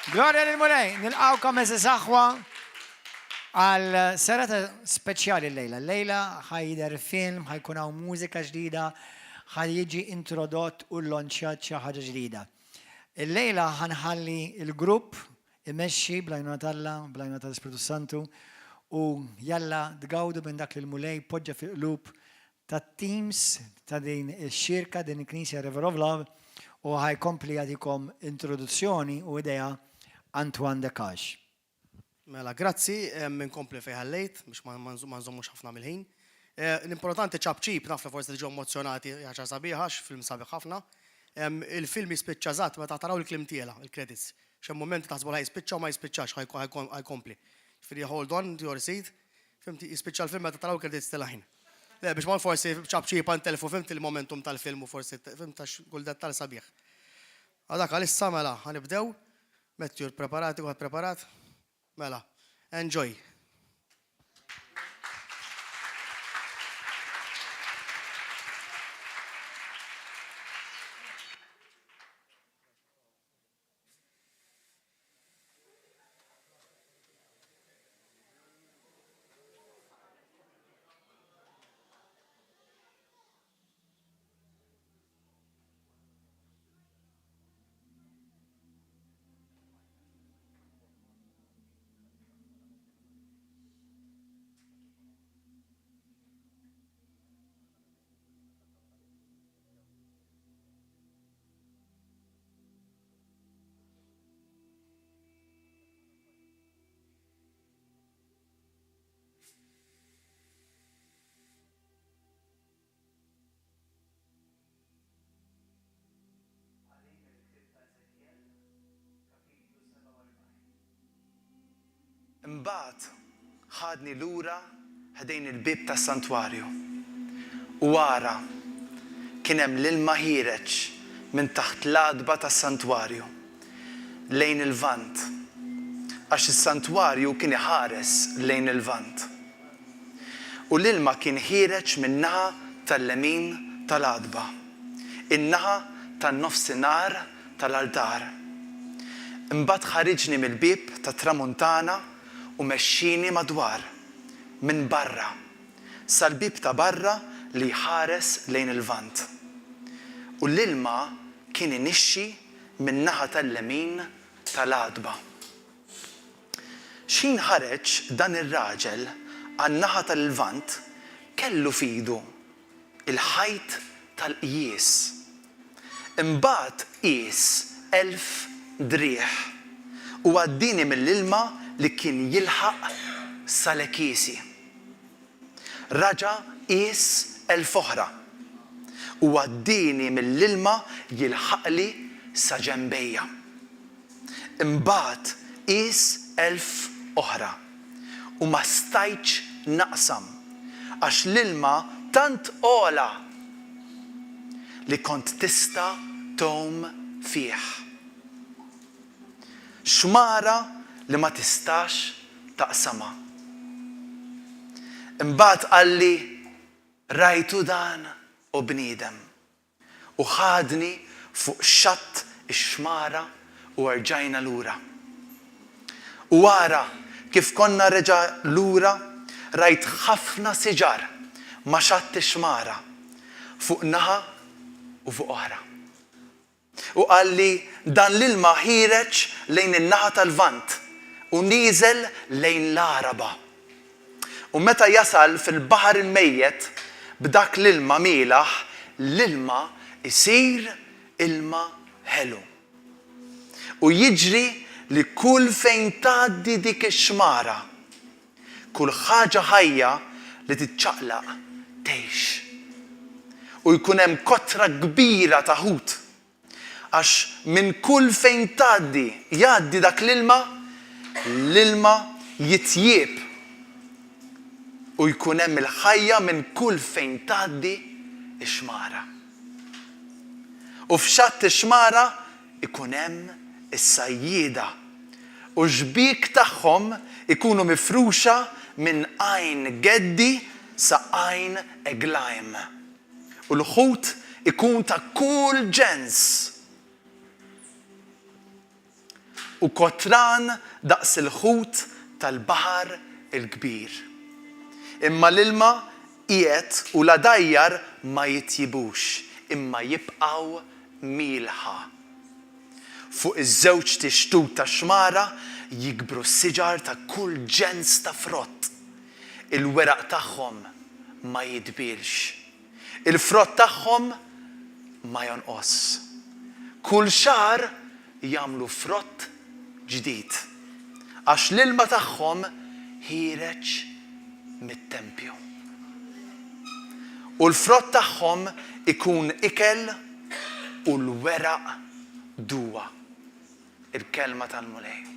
Gloria lil Mulej, nilqawkom eżis aħwa għal serata speċjali l-lejla. L-lejla ħajder film, ħajkun hawn mużika ġdida, ħajjiġi introdott u l-lonċjat xi ħaġa ġdida. Il-lejla ħanħalli il-grupp imexxi blajna Talla, blajna tal-Ispiritu Santu u jalla tgawdu minn dak li l-Mulej poġġa fi qlub tat-teams ta' din ix-xirka din il-Knisja River of Love u ħajkompli jagħtikom introduzzjoni u idea Antoine de Cash. Mela, grazzi, minn kompli fejħallejt, biex ma nżommux ħafna mill-ħin. L-importanti ċabċib, naf li forsi li ġew emozjonati ħaġa sabiħax, film sabiħ ħafna. Il-film jispiċċa żatt meta taraw il-klim tiela, il-credits. Xem momenti taħsbu ħaj jispiċċa u ma jispiċċax ħajkompli. Ġifieri hold on to your seat, fimti jispiċċa l-film meta taraw il-credits tiela-ħin. Le, biex ma forsi ċabċib għan telefon, fimti il-momentum tal-film u forsi fimtax kull dettal sabiħ. Għadak għalissa mela, ħanibdew. Matthew, preparati, għad preparat? Mela, enjoy. Imbagħad ħadni lura ħdejn il-bib tas-santwarju. U wara kien hemm l-ilma ħireġ minn taħt l-għadba tas-santwarju lejn il-vant għax is-santwarju kien iħares lejn il-vant. U l-ilma kien ħireġ min-naħa tal-lemin tal-għadba, in-naħa tan-nofsinhar tal-altar. Imbagħad ħariġni mill-bib tat-tramuntana u mexxini madwar minn barra sal-bib ta' barra li ħares lejn il-vant. U l-ilma kien inixxi min-naħa tal-lemin tal-għadba. X'in ħareġ dan ir-raġel għan-naħa tal-vant kellu f'idu il-ħajt tal-qies. Imbagħad qies 1000 drieħ u għaddini mill-ilma li kien jilħaq sal-ekisi. Raġa qies 1000 oħra u għaddini mill-ilma jilħaqli sa ġenbejja. Imbagħad qies 1000 oħra u ma stajtx naqsam għax l-ilma tant ola li kont tista' tom fih. Xmara li ma tistax taqsama. Imbagħad qalli rajtu dan u bniedem u ħadni fuq xatt ix-xmara u rġajna lura. U wara kif konna reġa' lura rajt ħafna siġar ma' xatt ix-xmara fuq naħa u fuq oħra. U qalli dan l-ilma ħireġ lejn in-naħa tal-vant u nieżel lejn l-Araba. U meta jasal fil-baħar il-mejjet b'dak l-ilma mielaħ, l-ilma isir ilma ħelu. U jiġri li kull fejn tgħaddi dik ix-xmara, kull ħaġa ħajja li titċaqlaq tgħix. U jkun hemm kotra kbira ta' ħut għax minn kull fejn tgħaddi jgħaddi dak l-ilma jitjieb u jkun hemm il-ħajja minn kull fejn tgħaddi ix-xmara. U f'xatt ix-xmara ikun hemm is-sajjieda u xbik tagħhom ikunu mifruxa minn għajn geddi sa għajn eglajm. U l-ħut ikun ta' kull ġens. u kotran daqs il-ħut tal-baħar il-kbir. Imma l-ilma qiegħed u la dajjar ma jitjibux, imma jibqgħu milħa. Fuq iż-żewġ tixtut ta' xmara jikbru s-siġar ta' kull ġens ta' frott. Il-weraq tagħhom ma jitbilx. Il-frott tagħhom ma jonqos. Kull xahar jagħmlu frott ġdid. Għax l-ilma tagħhom ħireġ mit-tempju. U l-frott tagħhom ikun ikel u l-weraq duwa. Il-kelma tal-mulej.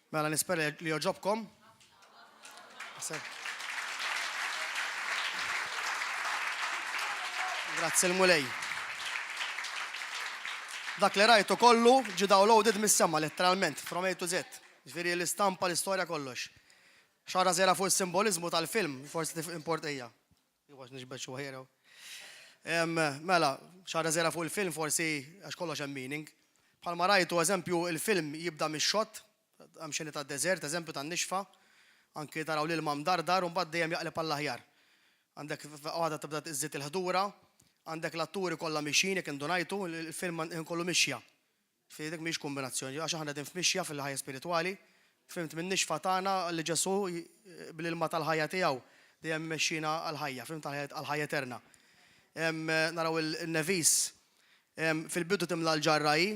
Mela nispera li joġobkom. Grazzi l-mulej. Dak li rajtu kollu ġi downloaded mis-semma letteralment, from A to Z. Ġifieri l-istampa, l-istorja kollox. Xara żera fuq is-simbolizmu tal-film, forsi importija. Jgħax nixbed xi ħajra. Mela, xara żera fuq il-film forsi għax kollox hemm meaning. Bħalma rajtu eżempju il-film jibda mix-xott, hemm xeni tad-deżert, eżempju tan-nixfa, anke taraw l-ilma mdardar u mbagħad dejjem jaqleb għall-aħjar. Għandek waħda tibda tiżżid il-ħdura, għandek l-atturi kollha mixjin jekk indunajtu, il-film inkollu mixja. Dik mhix kombinazzjoni, għax aħna din f'mixja fil-ħajja spiritwali. Fimt minn nixfa tagħna li Ġesu bil-ilma tal-ħajja tiegħu dejjem mexxina għall-ħajja, fimt għall-ħajja eterna. Naraw il-nevis fil-bidu timla l-ġarraji,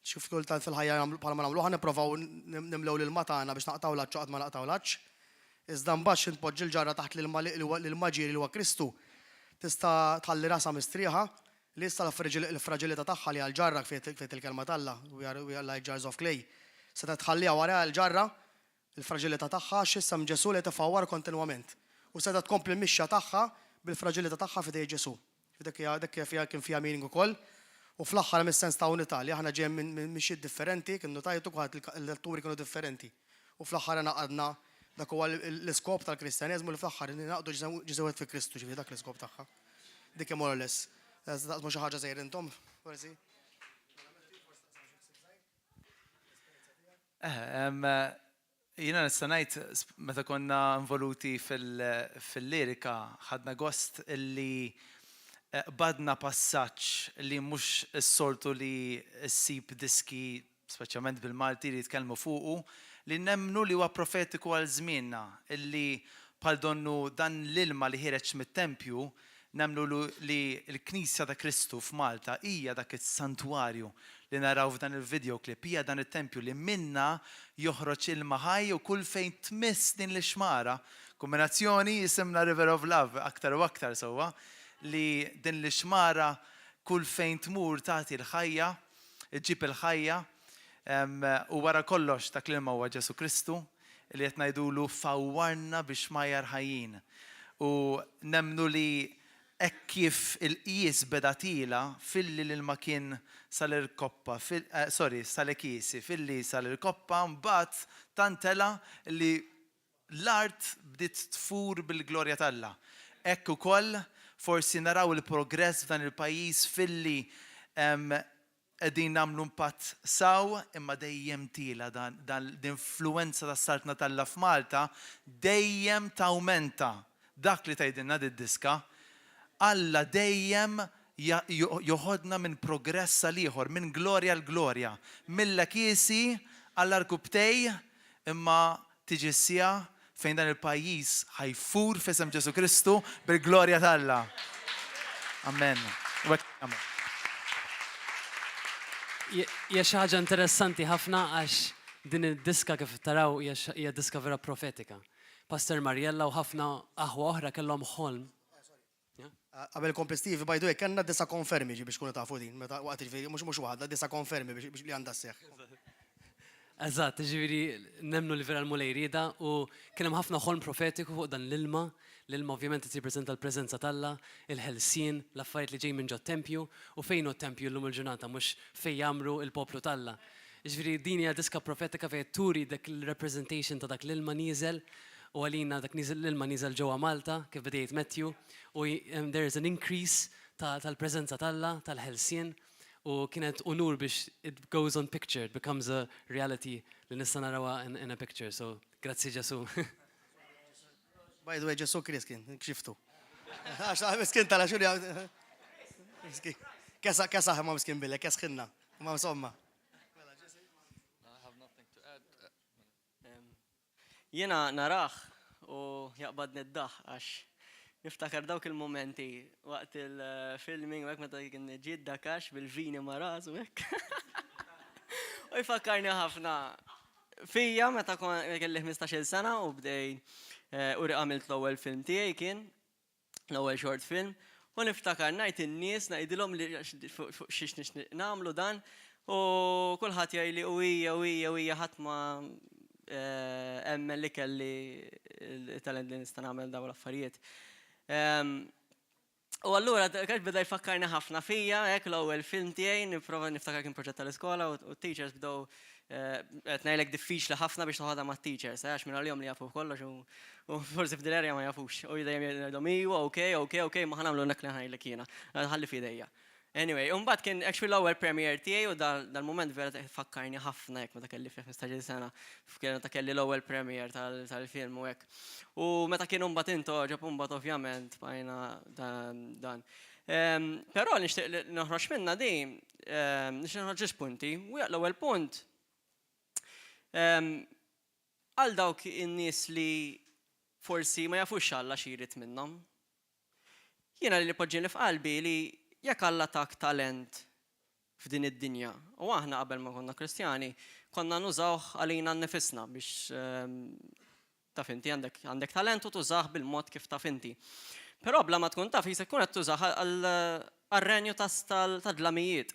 xuf kultant fil-ħajja bħalma nagħmlu ħa nippruvaw nimlew l-ilma tagħna biex naqtaw laċċ qatt ma naqtaw laċċ. Iżda mbagħad inpoġġi l-ġarra taħt l-ilma ġieri li huwa Kristu tista' tħalli rasha mistrieħa li issa l-fraġilità tagħha li għall-ġarra fejn il-kelma talla, we are like jars of clay. Se tħalliha wara l-ġarra, il-fraġilità tagħha x'issa Ġesu li tifawwar kontinwament. U se tkompli l-mixja tagħha bil-fraġilità tagħha f'idej Ġesu. Dik kien fiha meaning ukoll. U fl-aħħar mis-sens ta' unità li aħna ġejjin minn mixjiet differenti, kienu tajtu l-atturi kienu differenti. U fl-aħħar naqadna dak huwa l-iskop tal-Kristjaneżmu li fl-aħħar naqdu ġiżewet fi Kristu, ġifieri dak l-iskop tagħha. Dik more or less. Taqsmu xi ħaġa żejr intom, forsi. Jiena nista' ngħid meta konna involuti fil-lirika ħadna gost illi badna passaġġ li mhux is-soltu li ssib diski speċjalment bil-Malti li jitkellmu fuqu li nemmnu li huwa profetiku għal żmienna illi bħal donnu dan l-ilma li ħireġ mit-tempju nemmnu li l-Knisja ta' Kristu f'Malta hija dak is-santwarju li naraw f'dan il-video clip hija dan it-tempju li minna joħroġ ilma ħaj u kull fejn tmiss din l-ixmara kombinazzjoni jisimna River of Love aktar u aktar sewwa li din l-ixmara kull fejn tmur tagħti l-ħajja, iġġib il-ħajja u wara kollox dak l-ilma huwa Ġesu Kristu li qed ngħidulu fawwarna biex ma jarħajjin. U nemmnu li hekk kif il-qies beda tila filli l-ilma kien sal-irkoppa, sal-ekisi, filli sal-irkoppa mbagħad tantela li l-art bdiet tfur bil-glorja talla. Hekk ukoll forsi naraw il-progress f'dan il-pajjiż filli qegħdin nagħmlu impatt saw imma dejjem tila dan l-influwenza tas-Saltna Talla f'Malta dejjem tawmenta. Dak li tgħidilna diska Alla dejjem joħodna minn progress għal ieħor, minn glorja l glorja, mill-Lakisi għall-Arkubtej imma tiġi sija fejn dan il-pajjiż ħajfur f'isem Ġesu Kristu bil-glorja talla. Amen. Hija xi ħaġa interessanti ħafna għax din id-diska kif taraw hija diska vera profetika. Pastor Marjella u ħafna aħwa oħra kellhom ħolm. Qabel komplestivi, by the way, kellna disa konfermi biex kunu tafu din, meta waqt ġifieri mhux waħda, disa konfermi biex li għandha sseħħ. Eżatt, ġifieri nemmnu li vera l-mulej rieda u kien hemm ħafna ħolm profetiku fuq dan l-ilma. L-ilma ovvjament tirrepreżenta l-preżenza talla, il-ħelsien, l-affarijiet li ġej minn ġo tempju u fejn hu tempju llum il-ġurnata mhux fejn jagħmlu l-poplu talla. Ġifieri din hija diska profetika fejn turi dak il-representation ta' dak l-ilma nieżel u għalina dak l-ilma nieżel ġewwa Malta kif bdejt Matthew u there is an increase tal-preżenza talla, tal-ħelsien. U kienet unur biex it goes on picture, it becomes a reality li nista' narawha in a picture. So, grazzi Ġesu. By the way, Ġesu Krist kien, xiftu. Għax miskin tala xuri. Kesa ma miskin bille, kes xinna. Ma insomma. Jena naraħ u jaqbadni d-daħ għax niftakar dawk il-momenti waqt il-filming u meta kien ġid dakax bil-vini maraz u hekk. U jfakkarni ħafna fija meta kelli 15-il sena u bdej u għamilt l-ewwel film tiegħi kien l-ewwel short film u niftakar ngħid in-nies ngħidilhom li fuq xiex nagħmlu dan u kulħadd jgħidli u hija ħadd ma emmen li kelli il-talent li nista' nagħmel dawn l-affarijiet. U allura kax beda jfakkarni ħafna fija, hekk l-ewwel film tiegħi nipprova niftakar kien proġett tal-iskola u teachers bdew qed ngħidlek diffiċli ħafna biex toħodha mat-teachers, għax minn għalihom li jafu kollox u forsi f'din l-area ma jafux. U dejjem jgħidhom iwa, okej, ma ħanamlu hekk li ngħidlek jiena, ħalli f'idejja. Anyway, mbagħad kien actually l-ewwel premiere tiegħi u dal-mument vera fakkarni ħafna hekk meta kelli 15 sena, meta kelli l-ewwel premiere tal-film u hekk. U meta kien mbagħad intoġob mbagħad ovvjament bajna dan. Però nixtieq noħroġ minnha din, nixtieq noħroġ punti. U l-ewwel punt għal dawk in-nies li forsi ma jafux Alla xi jrid minnhom. Jiena li poġġieni f'qalbi li jekk Alla tak talent f'din id-dinja, u aħna qabel ma konna Kristjani, konna nużawh għalina nnifisna biex taf inti għandek talent u tużah bil-mod kif taf inti. Però bla ma tkun taf jista' jkun qed tużah għar-renju tad-dlamijiet.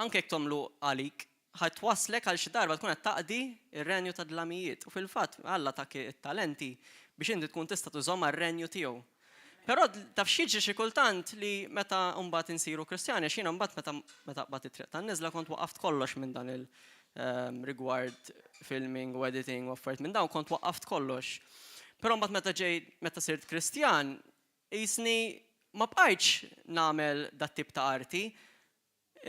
Anke jekk tagħmlu għalik, ħajtwaslek għal xi darba tkun qed taqdi ir-renju tad-dlamijiet. U fil-fatt Alla tak it-talenti biex inti tkun tista' tużhom għar-renju tiegħu. Però taf xieġi xi kultant li meta mbagħad insiru Kristjani, xina mbagħad meta qbad it-triq tan-niżla kont waqaft kollox minn dan il-rigward filming u editing u affarijiet minn dawn kont waqaft kollox. Però mbagħad meta sirt Kristjan, qisni ma bqajtx nagħmel dat-tip ta' arti,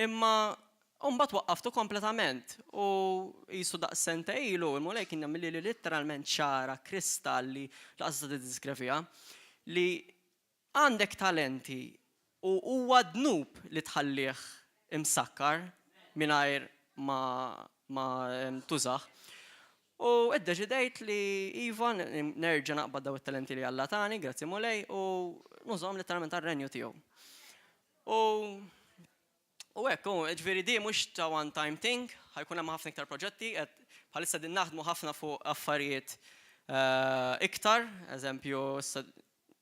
imma mbagħad waqqaftu kompletament u qisu daqs senta ilu, il-mulej kien jagħmel li litteralment ċara, kristalli laqas tista' tiddiskrivija li għandek talenti u huwa dnub li tħallih imsakkar mingħajr ma tużaħ. U iddeċidejt li iva nerġa' naqbad daw it-talenti li Alla tani, grazzi mulej, u nużhom letteralment għar-renju tiegħu. U hekk, ġifieri di mhux ta' one time thing, ħajkun hemm ħafna iktar proġetti, bħalissa din naħdmu ħafna fuq affarijiet iktar, eżempju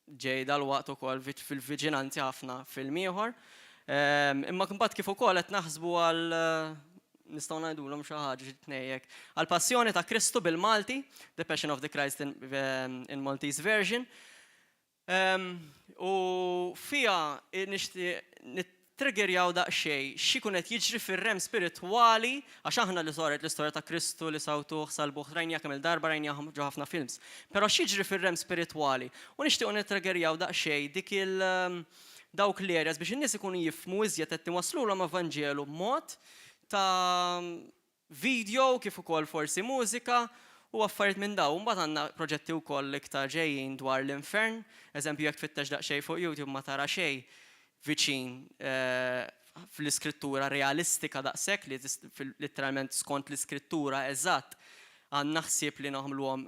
ġej dal-waqt ukoll fil-viġinanti ħafna film ieħor. Imma mbagħad kif ukoll qed naħsbu għal nistgħu ngħidulhom xi ħaġa xi tnejjek għall passjoni ta' Kristu bil-Malti, The Passion of the Christ in Maltese version. U fiha nixtieq triggerjaw daqsxejn x'ikun qed jiġri fir-rem spiritwali għax aħna li soret l-istorja ta' Kristu li sawtuh salbuh rajnija kemm il-darba rajnija ġo ħafna films. Però x'jiġri fir-rem spiritwali u nixtiequ nittriggerjaw daqsxejn dik dawk l-areas biex in-nies ikunu jifhmu iżjed qed iwaslulhom evanġelu b'mod ta' video kif ukoll forsi mużika u affarijiet minn dawn. Mbagħad għandna proġetti wkoll iktar ġejjin dwar l-infern, eżempju jekk tfittex daqsxejn fuq YouTube ma tara xejn viċin fl-iskrittura realistika daqshekk li letteralment skont l-iskrittura eżatt għandna ħsieb li naħmluhom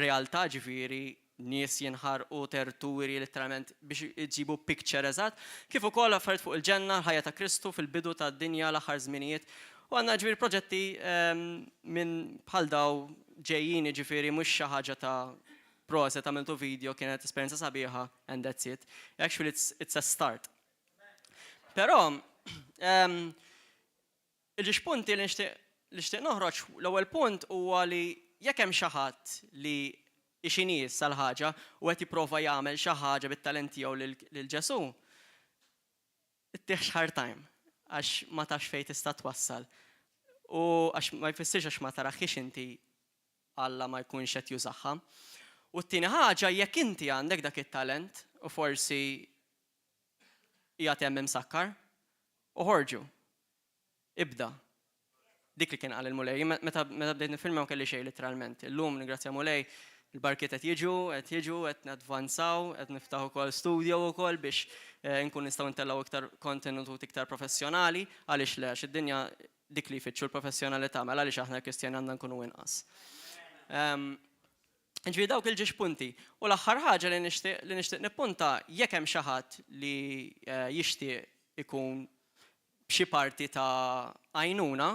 realtà ġifieri nies jinħarqu terturi letteralment biex iġibu picture eżatt, kif ukoll affarijiet fuq il-ġenna, l-ħajja ta' Kristu fil-bidu tad-dinja l-aħħar żminijiet. U għandna ġifieri proġetti minn bħal daw ġejjin ġifieri mhux xi ħaġa ta' proset għamiltu video kienet esperjenza sabiħa and that's it. Actually it's a start. Però il-ġiġpunti li nixtieq noħroġ l-ewwel punt huwa li jekk hemm xi ħadd li ixi nies sal-ħaġa u qed jipprova jagħmel xi ħaġa bit-talent tiegħu lil Ġesu, ittieħ hard time għax ma tax fejn tista' twassal. U għax ma jfissirx għax ma taraħħix inti Alla ma jkunx qed jużaha. U t-tieni ħaġa jekk inti għandek dak it-talent u forsi qiegħed hemm imsakkar, uħorġu. Ibda. Dik li kien qal il-mulej. Meta bdejt nifilma ma kelli xejn letteralment. Illum ningrazzja mulej il-barkiet qed jiġu, qed nadvanzaw, qed niftaħu ukoll studio wkoll biex nkun nistgħu ntellgħu iktar kontenut iktar professjonali għaliex le għax id-dinja dik li jfittxu l-professjonalità mela għaliex aħna Kristjani għandna nkunu inqas. Ġifieri dawk il-ġiex punti. U l-aħħar ħaġa li nixtieq nippunta jekk hemm xi ħadd li jixtieq ikun b'xi parti ta' għajnuna,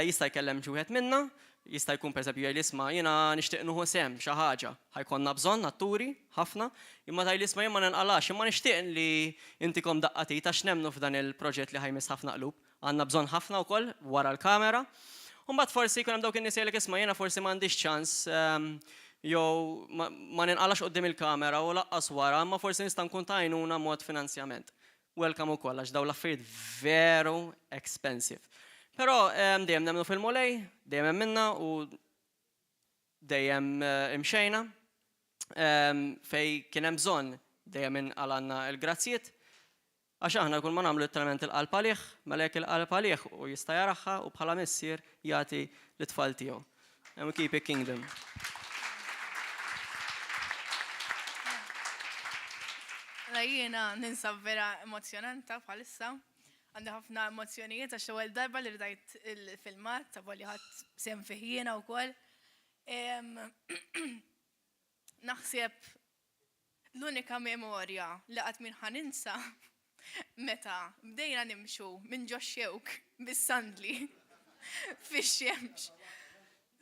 jista' jkellem xi wieħed minnha, jista' jkun pereżempju jgħid isma' jiena nixtieq nieħu sehem xi ħaġa. Ħajkonna bżonn atturi ħafna, imma tgħid isma' jien ma ninqalax, imma nixtieq li intikom daqqatit għax nemmnu f'dan il-proġett li ħajmiss ħafna qlub. Għandna bżonn ħafna wkoll wara l-kamera. Mbagħad forsi jkun hemm dawk in-nies jgħidlek isma' jiena forsi m'għandix ċans jew ma ninqalax qudiem il-kamera u laqqas wara, ma forsi nista' nkun ta' għajnuna mod finanzjament. Welcome ukoll għax dawn l-affarijiet veru expensive. Però dejjem nemmnu fil-mulej, dejjem hemm minna u dejjem imxejna fej kien hemm bżonn dejjem inqalanna l-grazzijiet għax aħna kull ma nagħmlu letteralment il-qalb għalih, mela hekk il-qalb għalih u jista' jaraħħa u bħala missier jagħti l-tfal tiegħu. And we keep a kingdom. Jiena ninsab vera emozjonanta bħalissa. Għandi ħafna emozjonijiet għax l-ewwel darba li rajt il-filmat ta' li ħadd sem fih jiena wkoll. Naħseb l-unika memorja li qatt min ħaninsa meta bdejna nimxu minn ġo xewk bis-sandli fix-xemx.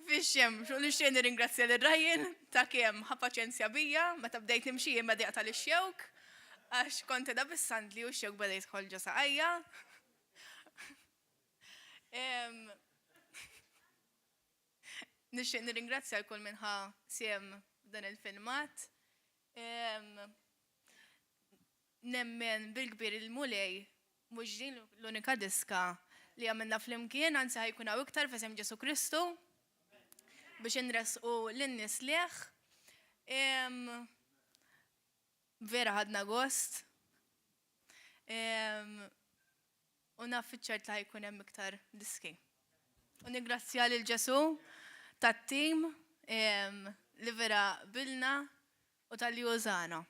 Fix-xemx, u nixtieq nirringrazzja lir-Rajjen ta' kemm ħa paċenzja bija meta bdejt nimxi imma deqta l-xewk għax kont da bis-sandli u x-xewk beda jidħol ġo saqajja. Nixtieq nirringrazzja l-kull minn ħa siem dan il-filmat. Nemmen bil-kbir il-mulej mhux din l-unika diska li għamilna fl-imkien, anzi ħajkun hawn iktar f'isem Ġesu Kristu biex inresqu lin-nies leħ. Vera ħadna gost. U naf fiċ-ċert li ħajkun hemm iktar diski. U niggrazzja lil Ġesu tat-tim li vera bilna u tal-li użana.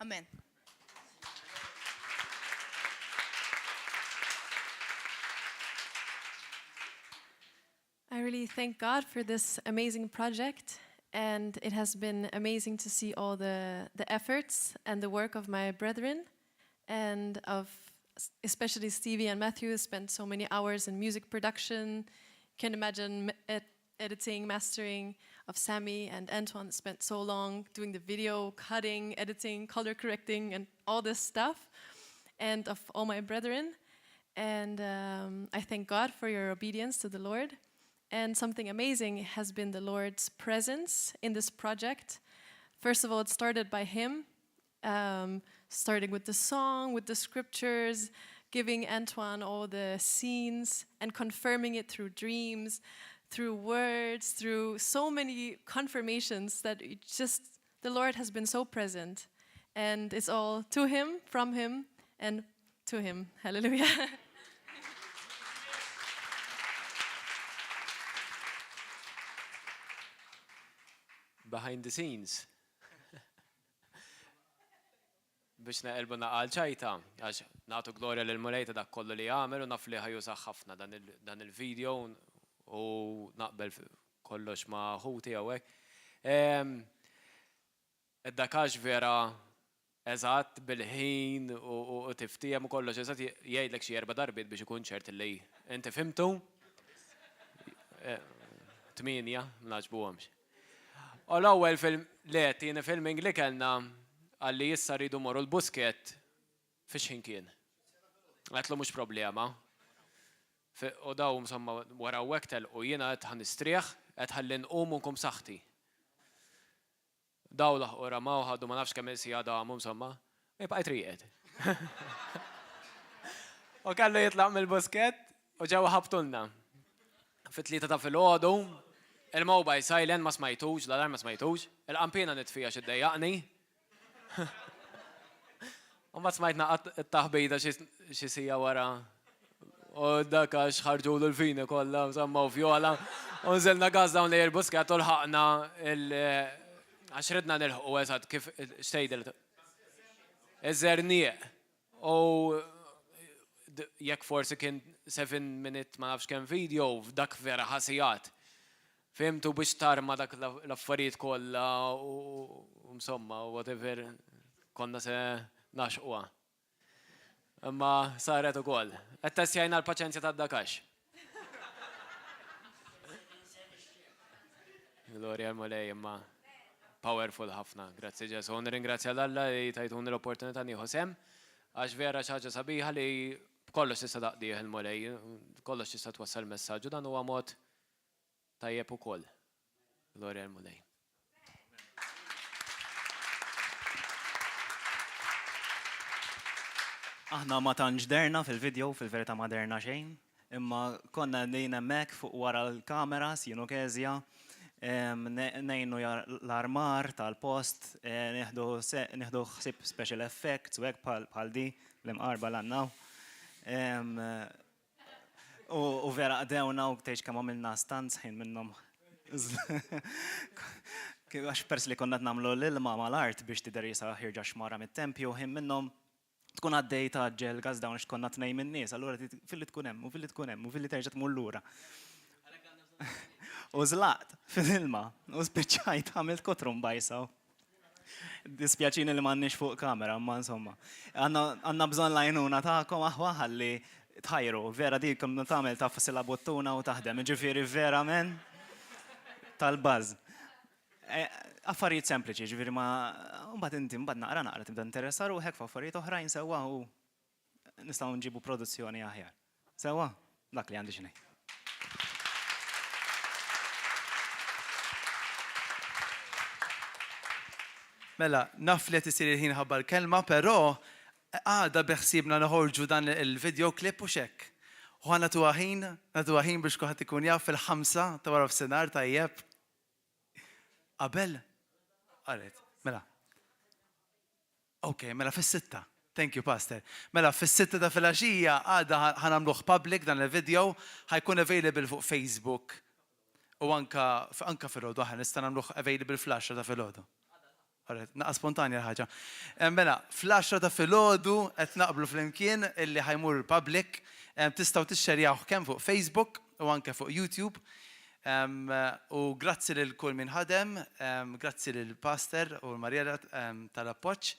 Amen. I really thank God for this amazing project, and it has been amazing to see all the efforts and the work of my brethren, and of especially Stevie and Matthew spent so many hours in music production. Can imagine editing, mastering of Sammy and Antoine spent so long doing the video, cutting, editing, color correcting, and all this stuff, and of all my brethren. And I thank God for your obedience to the Lord. And something amazing has been the Lord's presence in this project. First of all, it started by Him, starting with the song, with the scriptures, giving Antoine all the scenes and confirming it through dreams, through words, through so many confirmations that the Lord has been so present. And it's all to Him, from Him, and to Him. Hallelujah. Behind the scenes. Biex naqelbu naqal ċajta, għax nagħtu glorja lil mulejta dak kollu li għamel u naf li ħajusaħ ħafna dan il-video u naqbel kollox ma' ħuti hawnhekk. Id-dakax vera eżatt bil-ħin u tiftijem u kollox eżatt jgħidlek xi 4 darbiet biex ikun ċert li inti fimtu 8 ma naġbuhomx. U l-ewwel film tieni filming li kellna għalli issa rridu morru l-busket fix-ħin kien. Għetlu mhux problema. U daw insomma wara wektel u jiena qed ħanistrieħ qed ħalli nqum u nkum saħħti. Daw laħqu ramaw ħaddu ma nafx kemm il-sija damu insomma, jibqa' triqed. U kellu jitlaq mill-busket u ġew ħabtulna. Fit-tlieta ta' filgħodu, il-mobile silent ma smajtux, l-alarm ma smajtux, il-qampina nitfija xiddejjaqni. U ma smajtna it-taħbejda xi sija wara. U dak għax ħarġulu l-fini kollha msamma u fjola. U nżilna gazza un li l-busket u l-ħaqna għax ridna nilħu eżatt kif xtejdil. Iż-żernieq. U jekk forsi kien 7 minute ma nafx kemm video f'dak vera ħasijat. Fimtu biex tarma dak l-affarijiet kollha u msomma whatever konna se naxquha. Imma saret ukoll. Qed tessjajna l-paċenzja tad-dakax. Gloria l-mulej imma powerful ħafna. Grazzi Ġesu. Nirringrazzja l-Alla li tajtuni l-opportunità nieħu sem għax vera xi ħaġa sabiħa li kollox tista' daqdih il-mulej, kollox tista' twassal messaġġ u dan huwa mod tajjeb ukoll. Gloria l-Mulej. Aħna ma tantx derna fil-video, fil-verità ma derna xejn, imma konna nejna mek fuq wara l-kameras, jienu kezja, nejnu l-armar tal-post, neħdu xsib special effects, u bħal di, l-imqarba l-annaw. U vera għadewna u kteċ kam għamilna stanz ħin minnom. Għax pers li konna namlu l-ilma mal-art biex tider jisa ħirġa xmara mit-tempju, ħin minnom tkun għaddej ta' ġel gaz dawn xkonna t-nej minn nies, allura fil-li tkun hemm, u fil-li tkun hemm, u fil-li terġa' tmur lura. U żlaqt fil-ilma, u spiċċajt għamilt kotrum bajsaw. Dispjaċini li m'għandniex fuq kamera, ma insomma. Għandna bżonn lajnuna tagħkom aħwa ħalli tħajru, vera dikom tagħmel ta' fasila bottuna u taħdem, ġifieri vera men tal-baż. Affarijiet sempliċi, ġifieri ma mbagħad inti mbagħad naqra tibda interessar u hekk f'affarijiet oħrajn sewwa u nistgħu nġibu produzzjoni aħjar. Sewwa, dak li għandi xi ngħid. Mela, naf li tisir il-ħin ħabba l-kelma, però għada beħsibna noħorġu dan il-video klip u xek. U għana natu ħin biex kuħat ikun jaf fil-5 ta' wara f'senar tajjeb. Qabel? Għalet, mela. Ok, mela fis-6. Thank you, Pastor. Mela fis-6 ta' filgħaxija għada ħanamluħ public dan il-video ħajkun available fuq Facebook. U anka fil-ħodu, nista' nagħmluh available fl-10 ta' fil-ħodu. Għalet, naqqa spontanja l-ħagġa. Mela, fl-10 ta' fil-ħodu qed naqblu fl-imkien illi ħajmur public, tistgħu tixxerjaw kemm fuq Facebook u anke fuq YouTube. U grazzi lil kull min ħadem, grazzi lil Pastor u l-Marjela tal-appoġġ.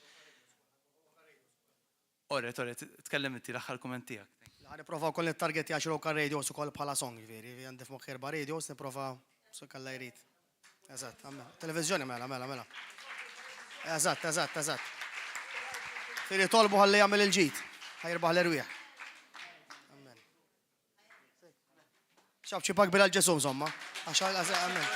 Orret, tkellem inti l-aħħar kumment tiegħek. Niprofa wkoll nittarget jax Roka Radios ukoll bħala song, ġifieri, għandi f'moħħ erba' radios, niprofa su kalla jrid. Eżatt, televiżjoni mela. Eżatt. Firri tolbu ħalli jagħmel il-ġid, ħajrbaħ l-erwieħ. Amen. Xab ċipak bil-ġesu insomma. Amen.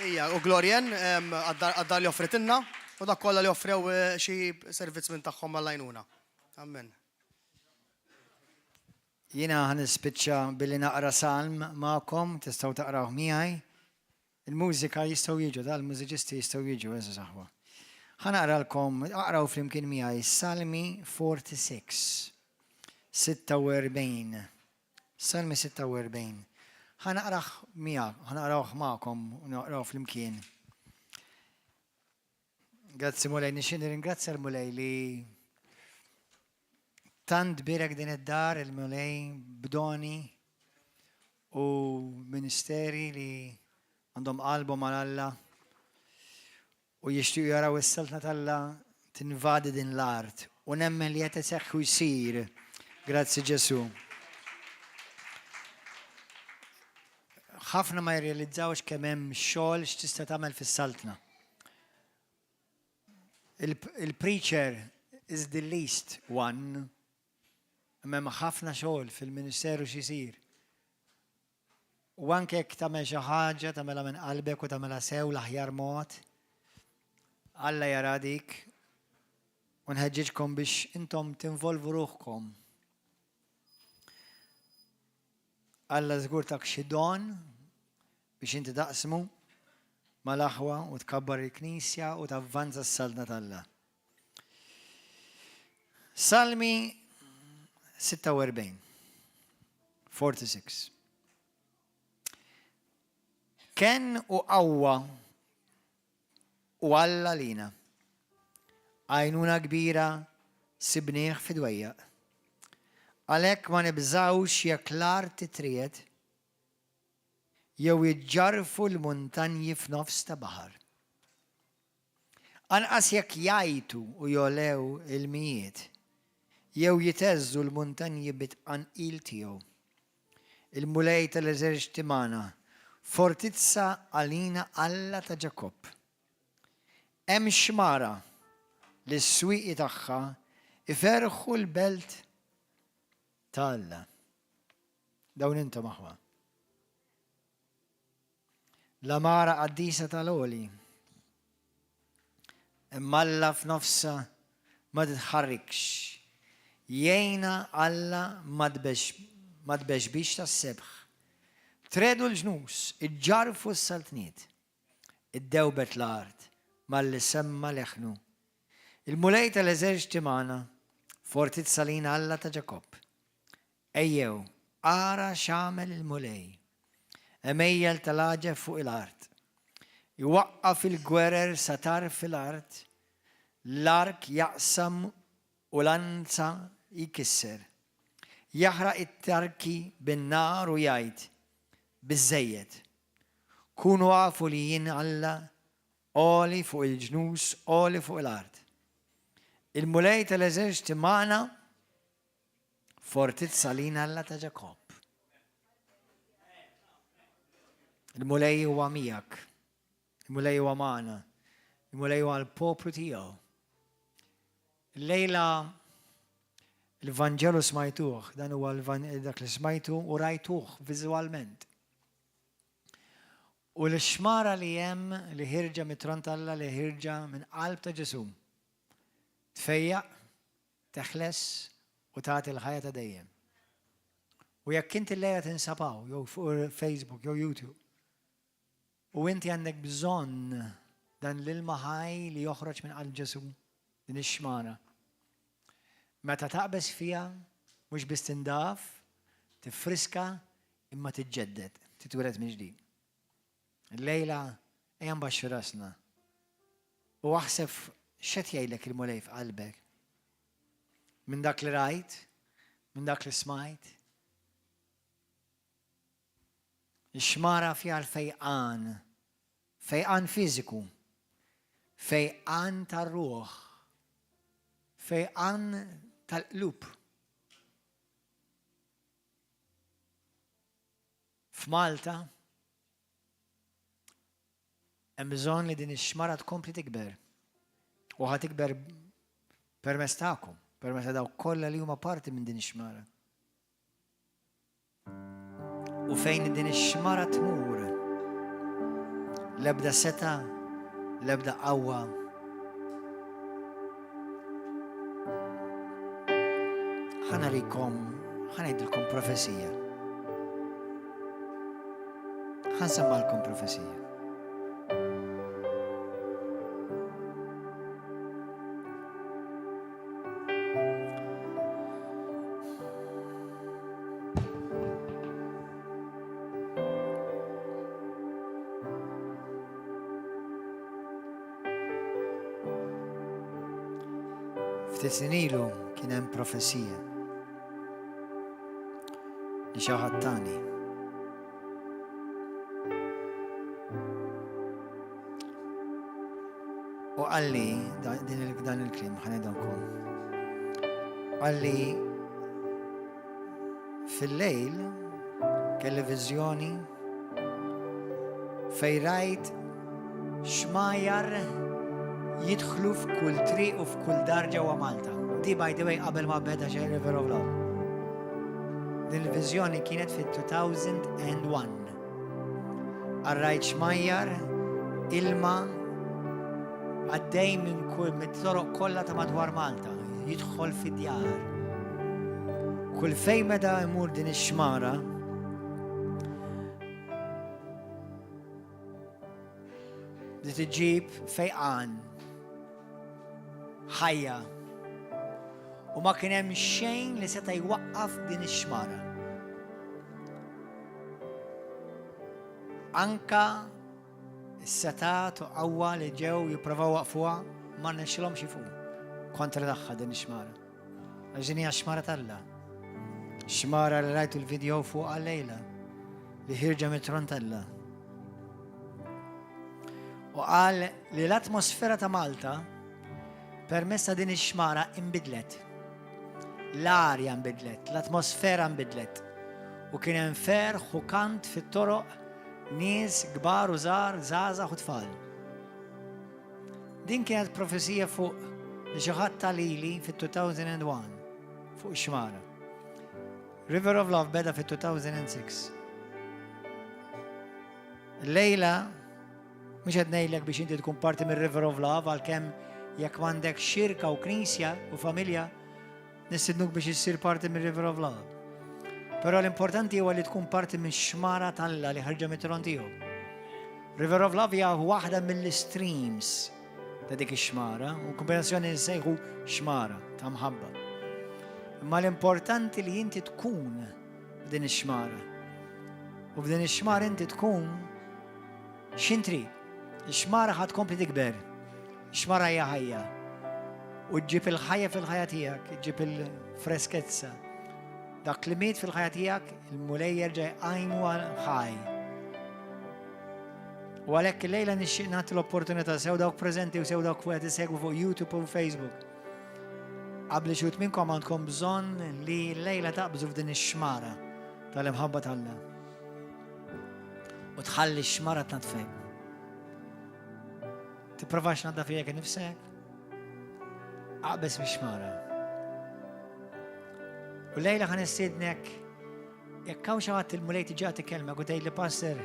Ija, u Glorien għaddar li offritinna u dak kollha li offrew xi servizz minn tagħhom mal-lajnuna. Amen. Jiena ħanispiċċa billi naqra salm magħkom, tistgħu taqraw miegħi. Il-mużika jistgħu jiġu, dal-mużiċisti jistgħu jiġu, eża saħwa. Ħanaqralkom, aqraw flimkien miegħi Salmi 46. 46. Salmi 46. ħanaqrawh magħkom u naqraw flimkien. Grazzi Mulej, nixin ringrazzja l-Mulej li tant birek din id-dar il-Mulej bdoni u ministeri li għandhom qalbu mal-Alla u jixtiequ jaraw is-saltna tal-Alla tinvadi din l-art u nemmen li qed iseħħ u jsir. Grazzi Ġesu. Ħafna ma jirrealizzawx kemm hemm xogħol x'tista' tagħmel fis-saltna. Il-preacher is the least one. Imma ħafna xogħol fil-ministeru x'isir. U anke jekk tagħmel xi ħaġa tagħmelha minn qalbek u tagħmelha sew l-aħjar mod, Alla jara dik u nħeġġiġkom biex intom tinvolvu ruħkom. Alla żgur tak xi don biex inti taqsmu mal-aħwa u tkabbar il-Knisja u tavvanza s-saltna tal-Alla. Salmi 46. 46. Ken u qawwa u Alla lina. Għajnuna kbira sibnieħ fid-dwejjaq. Għalhekk ma nibżawx jekk l-art titried jew jiġġarfu l-muntanji f'nofs ta' baħar. Anqas jekk jajtu u jolew il-mijiet jew jiteżżu l-muntanji bit-tqanqil tiegħu. Il-Mulej tal-eżerċiti magħna, fortizza għalina Alla ta' Ġakobb. Hemm xmara li s-swieqi tagħha iferħu l-belt ta' Alla. Dawn intom aħwa. l-amara qaddisa tal-oli. Immalla f'nofsa ma titħarrikx. Jgħina Alla ma tbex biex tas-sebħ. Tredu l-ġnus, iġġarfu s-saltniet. Id-dewbet l-art, mal-li semma leħnu. Il-mulej tal-eżerċti magħna, fortit salina Alla ta' Ġakob. Ejjew, ara x'għamel il-mulej. Emejjel tal-aġeb fuq il-art. Iwaqqaf il-gwerer satar fil-art, l-ark jaqsam u l-anza jikisser. Jaħraq it-tarki bin-nar u jgħid, biżżejjed. Kunu għafu li jien Alla oli fuq il-ġnus, oli fuq il-art. Il-mulej tal-eżerċti magħna fortit salina Alla ta' Ġakob. Il-mulej huwa miegħek. Il-mulej huwa magħna. Il-mulej huwa l-poplu tiegħu. Lejla l-Vanġelu smajtuh, dan huwa dak li smajtu u rajtuh viżwalment. U l-xmara li hemm li ħirġa mit-Tront Alla li ħirġa minn qalb ta' Ġesu. Tfejjaq, teħles u tagħti l-ħajja ta' dejjem. U jekk inti lejla tinsabaw, jew fuq Facebook, jew YouTube, u inti għandek bżonn dan l-ilma ħaj li joħroġ minn qalb Ġesu, din ix-xmara. Meta taqbes fiha, mhux biss tindaf, tiffriska imma tiġġedded, titweled minn ġdid. Lejla ejja nbaxxu rasna. U aħseb x'qed jgħidlek il-mulej f'qalbek. Minn dak li rajt, minn dak li smajt. Ix-xmara fiha l-fejqan, fejqan fiżiku, fejqan tar-ruħ, fejqan tal-qlub. F'Malta hemm bżonn li din ix-xmara tkompli tikber. U ħatikber permezz tagħkom, permezz ta' dawk kollha li huma parti minn din ix-xmara. U fejn din ix-xmara tmur, l-ebda seta, l-ebda qawwa. ħanajdilkom profesija. Ħansemmalkom profesija. Ftit snin ilu kien hemm profesija li xi ħadd tani. U qalli dan il-kliem ħanedhomkom. Qalli fil-lejl kelli viżjoni fejn rajt xmajjar jidħlu f'kull triq u f'kull dar ġewwa Malta. Di by the way qabel ma beda xejn River of Love. Din il-viżjoni kienet fit-2001. Arrajt xmajjar ilma għaddej minn kull mit-toroq kollha ta' madwar Malta, jidħol fid-djar. Kull fejn meta jmur din ix-xmara li tiġġib fejqan ħajja. U ma kien hemm xejn li seta' jwaqqaf din ix-xmara. Anka is-setat u qawwa li ġew jipprovaw waqfuha ma rnexxilhomx jifuqu kontra tagħha din ix-xmara. Għax din hija x-xmara tal-Alla. X-xmara li rajtu l-video fuqha lejla li ħirġa mit-Tront Alla. U qal li l-atmosfera ta' Malta permezz ta' din ix-xmara inbidlet. L-arja nbidlet, l-atmosfera nbidlet. U kien hemm ferħ u kant fit-toroq nies kbar u żgħar, żgħażagħ u tfal. Din kienet profesija fuq li xi ħadd talili fit-2001 fuq ix-xmara. River of Love beda fit-2006. الليلة مش هتنيلك بيش انت تكون بارتي من ريفر اوف لاف għalkemm jekk m'għandek xirka u knisja u familja nistidnuk biex issir parti min river of love. Però l-importanti huwa li tkun parti minn xmara tal-Alla li ħarġa mit-tron tiegħu. River of Love hija waħda mill-streams ta' dik ix-xmara u kombinazzjoni nsejħu xmara ta' mħabba. Imma l-importanti li inti tkun b'din ix-xmara. U b'din ix-xmara inti tkun x'intri. Ix-xmara ħad kompli tikber. Ix-xmara hija ħajja. U ġġib il-ħajja fil-ħajja tiegħek, ġġib il-freskezza. Dak li miet fil-ħajja tiegħek, il-mulej jerġa' jqajmu għal ħaj. U għalhekk illejla nixtieq nagħti l-opportunità sew dawk preżenti u sew dawk qed isegwu fuq YouTube u Facebook. Qabel xi minnkom għandkom bżonn li llejla taqbżu f'din ix-xmara tal-imħabba tal-Alla. U tħalli x-xmara tnatfek. Tipprovax nadda fijek nifsek. Aqbes bix-xmara. U lejla ħan istidnek, jekk hawn xi ħadd il-mulej tiġi tikelma u tgħid li passer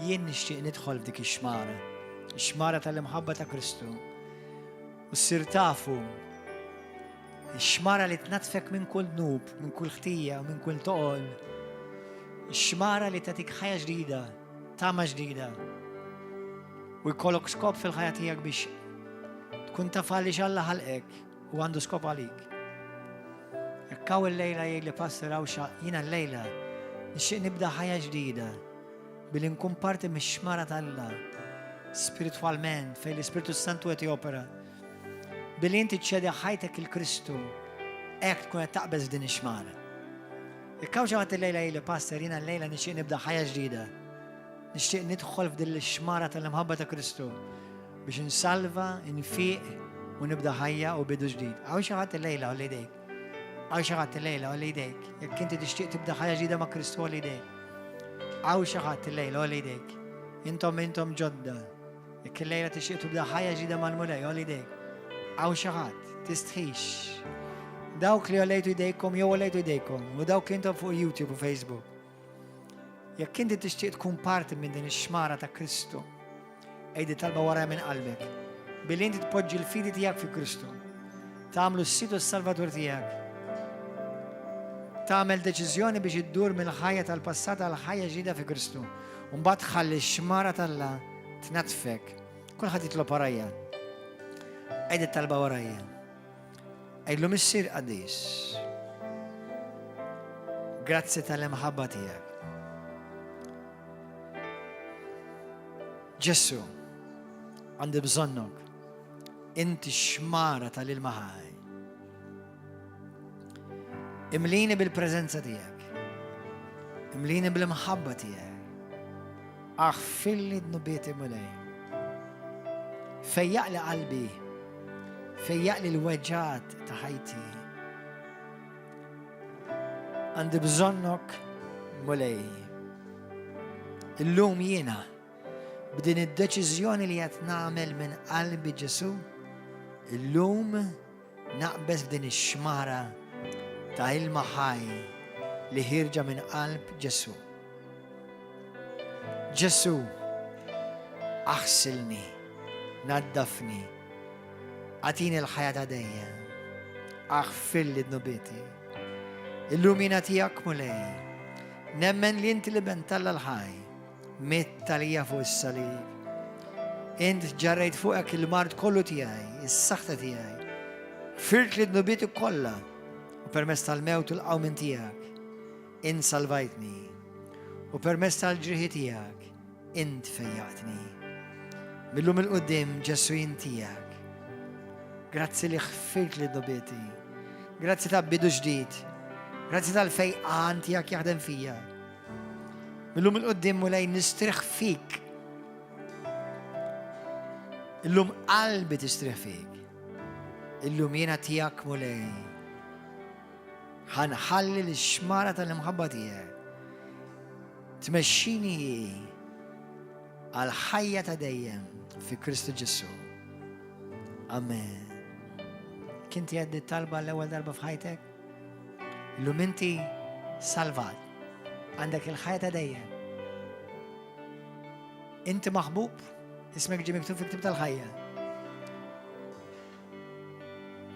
jien nixtieq nidħol f'dik ix-xmara. Ix-xmara tal-imħabba ta' Kristu. U ssir tafu ix-xmara li tnatfek minn kull dnub, minn kull ħtija, minn kull toqol. Ix-xmara li tagħtik ħajja ġdida, tama ġdida. U jkollok skop fil-ħajja tiegħek biex tkun taf għaliex Alla ħalqek u għandu skop għalik. Jekk hawn il-lejla jgħid li passer hawn jiena l-lejla nixtieq nibda ħajja ġdida billi nkun parti mix-xmara tal-Alla spiritwalment fejn l-Ispiritu Santu qed jopera. Billi inti tċedi ħajtek il-Kristu hekk tkun qed taqbeż din ix-xmara. Jekk hawn xi ħadd il-lejla jgħid li passer jiena l-lejla nixtieq nibda ħajja ġdida. Nixtieq nidħol f'din ix-xmara tal-imħabba ta' Kristu biex insalva, infiq u nibda ħajja u bidu ġdid. Hawn xi ħadd il-lejla u jdejk. Hawn xi ħadd il-lejla u jdejk. Jekk inti tixtieq tibda ħajja ġdida ma' Kristu u jdejk. Hawn xi ħadd il-lejla u jdejk. Intom ġodda. Jekk il-lejla tixtieq tibda ħajja ġdida mal-mulej u jdejk. Hawn xi ħadd tistħix. Dawk li għolejtu jdejkom jew għolejtu jdejkom u dawk intom fuq YouTube u Facebook. Jekk inti tixtieq tkun parti minn din ix-xmara ta' Kristu, ejdi talba wara minn qalbek. Billi inti tpoġġi l-fidi tiegħek fi Kristu. Tagħmlu s-situ s-salvatur tiegħek. Tagħmel deċiżjoni biex iddur mill-ħajja tal-passat għal ħajja ġdida fi Kristu. U mbagħad tħalli x-xmara tal-Alla tnatfek. Kulħadd jitlob warajja. Ejdi talba warajja. Ejdlu missier qadis. Grazzi tal-imħabba tiegħek. Ġessu, għandi bżonnok, inti xmara tal-ilma ħaj. Imlini bil-prezenza tijak, imlini bil-mħabba tijak, aħfilli d-nubieti mulej, fejjaq li qalbi, fejjaq li l-weġġat ta' ħajti. Għandi bżonnok mulej, illum jiena, b'din id-deċiżjoni li qed nagħmel minn qalbi Ġesu, illum naqbeż f'din ix-xmara ta' ilma ħaj li ħirġa minn qalb Ġesu. Ġesu, aħsilni, naddafni, għatini l-ħajja ta' dejjem, aħfilli d-nubieti. Illum jiena tiegħek mulej, nemmen li inti li bentalla l-ħaj. Mitta li fuq is-salib. Int ġarrejt fuqek il-mart kollu tiegħi, is-saħħa tiegħi. Firt li d-nubieti kollha u permezz tal-mewt u l-qawmin tiegħek int salvajtni. U permezz tal-ġrieħi tiegħek int fejjaqtni. Millum il-qudiem Ġesu jien tiegħek. Grazzi li ħfirt li d-nubieti. Grazzi ta' bidu ġdid. Grazzi tal-fejqan tiegħek jaħdem fija. Millum il-qoddim mulej nistriħ fik. Illum qalbi tistriħ fik. Illum jiena tiegħek mulej. Ħanħalli l-xmara tal-imħabba tiegħek. Tmexxini għal ħajja ta' dejjem fi Kristu Ġesu. Amen. Kinti għaddi talba l-ewwel darba f'ħajtek? Illum inti salvat. Għandek il-ħajja ta' dejjem. أنت محبوب اسمك جي مكتوب في كتاب الحياة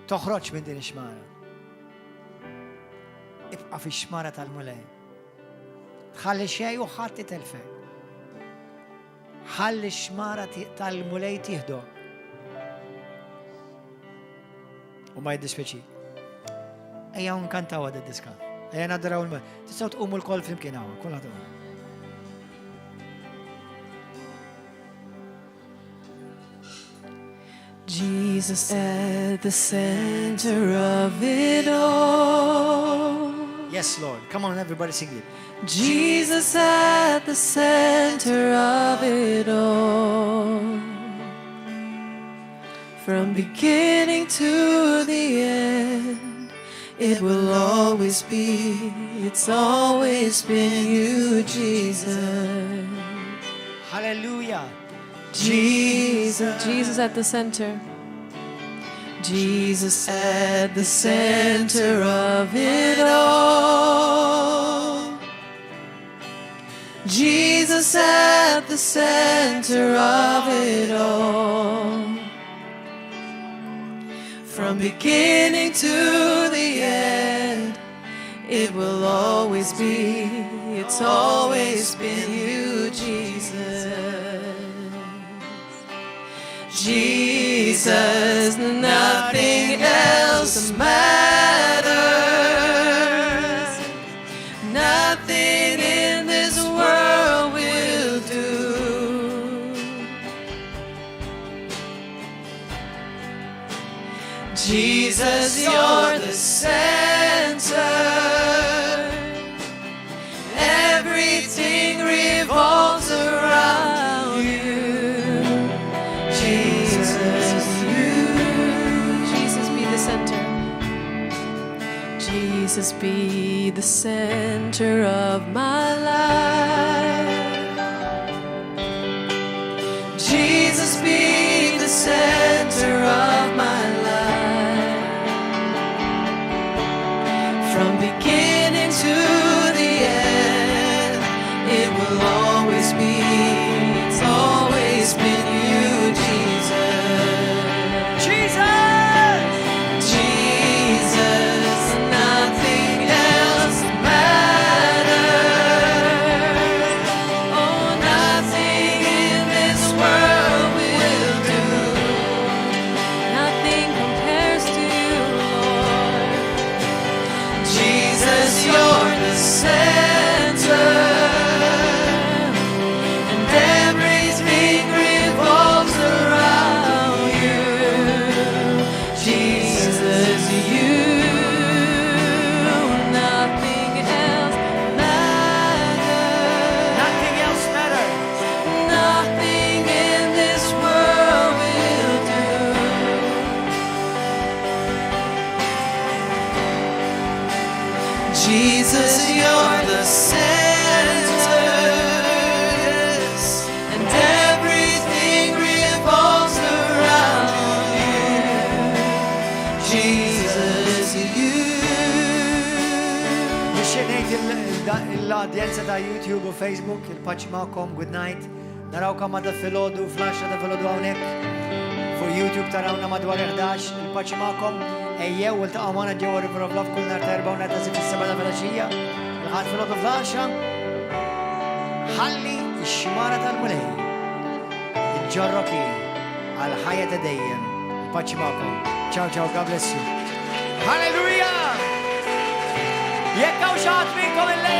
تخرج من دين الشمارة ابقى في الشمارة المولاي خلي شيء وحط تلفك خلي الشمارة المولاي تهدو وما يدش بشي أيام كان تاود الدسكان أيام ندروا الماء تسوت أم الكل في مكانها كلها تمام Jesus at the center of it all. Yes, Lord. Come on, everybody sing it. Jesus at the center of it all. From beginning to the end, it will always be, it's always been you, Jesus. Hallelujah. Jesus at the center. Jesus at the center of it all. Jesus at the center of it all. From beginning to the end, it will always be, it's always been you, Jesus. Jesus, nothing else matters. Nothing in this world will do. Jesus, you're the center. Everything revolves around you. Jesus be the center of my life. Jesus be the center of my life. From beginning to the end, it will always be, it's always been you, Jesus. Jesus, you're the center, and everything revolves around you. Jesus, you. Nixxenejt l-audienza ta' YouTube u Facebook, il-paċi ma'kom, good night. Narawkom għadda fil-ħodu, flasha ta' fil-ħodu għawnek. Fu YouTube tarawna madwar 11, il-paċi ma'kom. Ejjew, il-taqqa maħna ġewa River of Love kull nar ta' 4 ta' 6 ta' fil-axija. Il-ħad fil-ħodu flasha. Ħalli il-ximara tal-mulej. Il-ġorroki għal-ħajja ta' dejjem. Il-paċi ma'kom. Ciao, ciao, God bless you. Hallelujah! Jekkaw xaħat minkom il-lejla